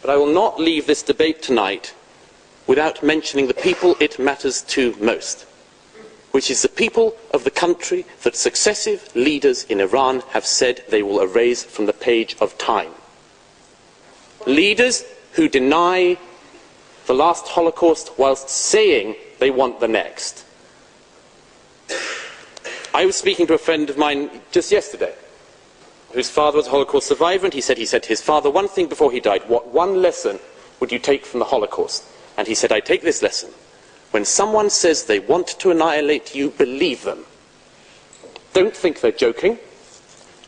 But I will not leave this debate tonight without mentioning the people it matters to most, which is the people of the country that successive leaders in Iran have said they will erase from the page of time. Leaders who deny the last Holocaust whilst saying they want the next. I was speaking to a friend of mine just yesterday, whose father was a Holocaust survivor, and he said to his father one thing before he died: what one lesson would you take from the Holocaust? And he said, I take this lesson: when someone says they want to annihilate you, believe them. Don't think they're joking.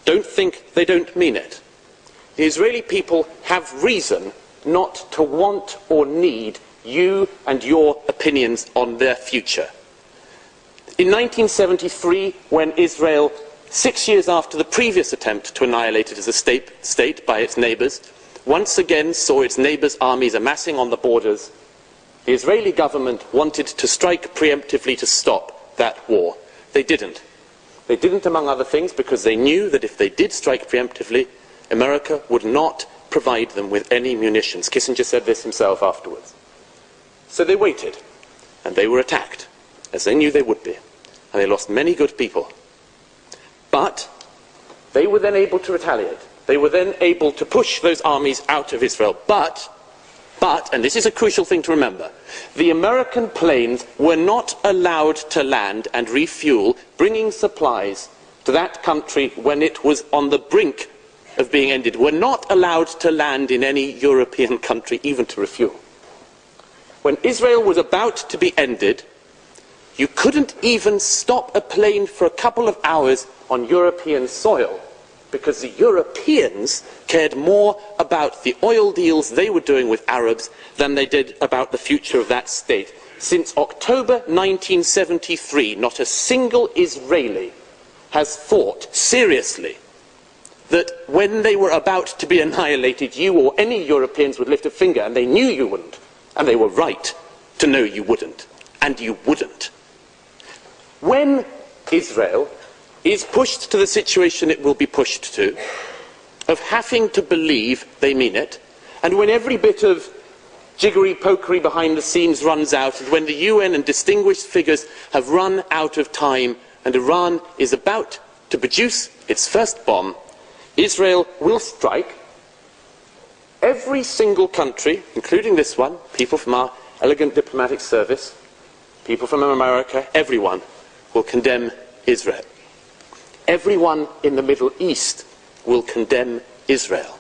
Don't think they don't mean it. The Israeli people have reason not to want or need you and your opinions on their future. In 1973, when Israel, 6 years after the previous attempt to annihilate it as a state by its neighbours, once again saw its neighbours' armies amassing on the borders, the Israeli government wanted to strike preemptively to stop that war. They didn't. They didn't, among other things, because they knew that if they did strike preemptively, America would not provide them with any munitions. Kissinger said this himself afterwards. So they waited, and they were attacked, as they knew they would be, and they lost many good people. But they were then able to retaliate. They were then able to push those armies out of Israel. But, and this is a crucial thing to remember, the American planes were not allowed to land and refuel, bringing supplies to that country when it was on the brink of being ended. Were not allowed to land in any European country, even to refuel. When Israel was about to be ended, you couldn't even stop a plane for a couple of hours on European soil, because the Europeans cared more about the oil deals they were doing with Arabs than they did about the future of that state. Since October 1973, not a single Israeli has thought seriously that when they were about to be annihilated, you or any Europeans would lift a finger, and they knew you wouldn't. And they were right to know you wouldn't. And you wouldn't. When Israel is pushed to the situation it will be pushed to, of having to believe they mean it, and when every bit of jiggery-pokery behind the scenes runs out, and when the UN and distinguished figures have run out of time, and Iran is about to produce its first bomb, Israel will strike. Every single country, including this one, people from our elegant diplomatic service, people from America, everyone will condemn Israel. Everyone in the Middle East will condemn Israel.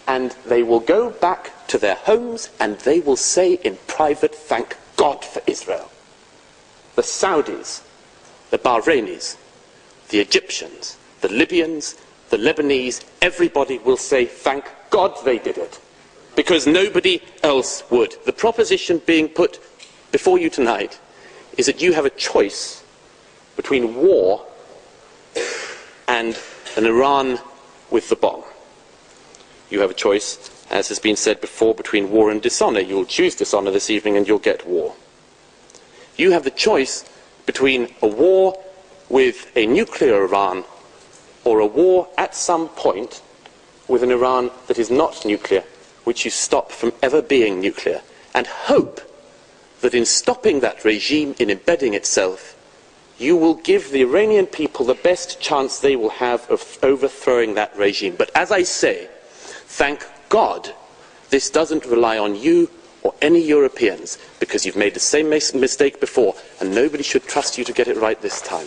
And they will go back to their homes and they will say in private, thank God for Israel. The Saudis, the Bahrainis, the Egyptians, the Libyans, the Lebanese, everybody will say thank God they did it, because nobody else would. The proposition being put before you tonight is that you have a choice between war and an Iran with the bomb. You have a choice, as has been said before, between war and dishonour. You'll choose dishonour this evening and you'll get war. You have the choice between a war with a nuclear Iran or a war at some point with an Iran that is not nuclear, which you stop from ever being nuclear, and hope that in stopping that regime, in embedding itself, you will give the Iranian people the best chance they will have of overthrowing that regime. But as I say, thank God this doesn't rely on you or any Europeans, because you've made the same mistake before, and nobody should trust you to get it right this time.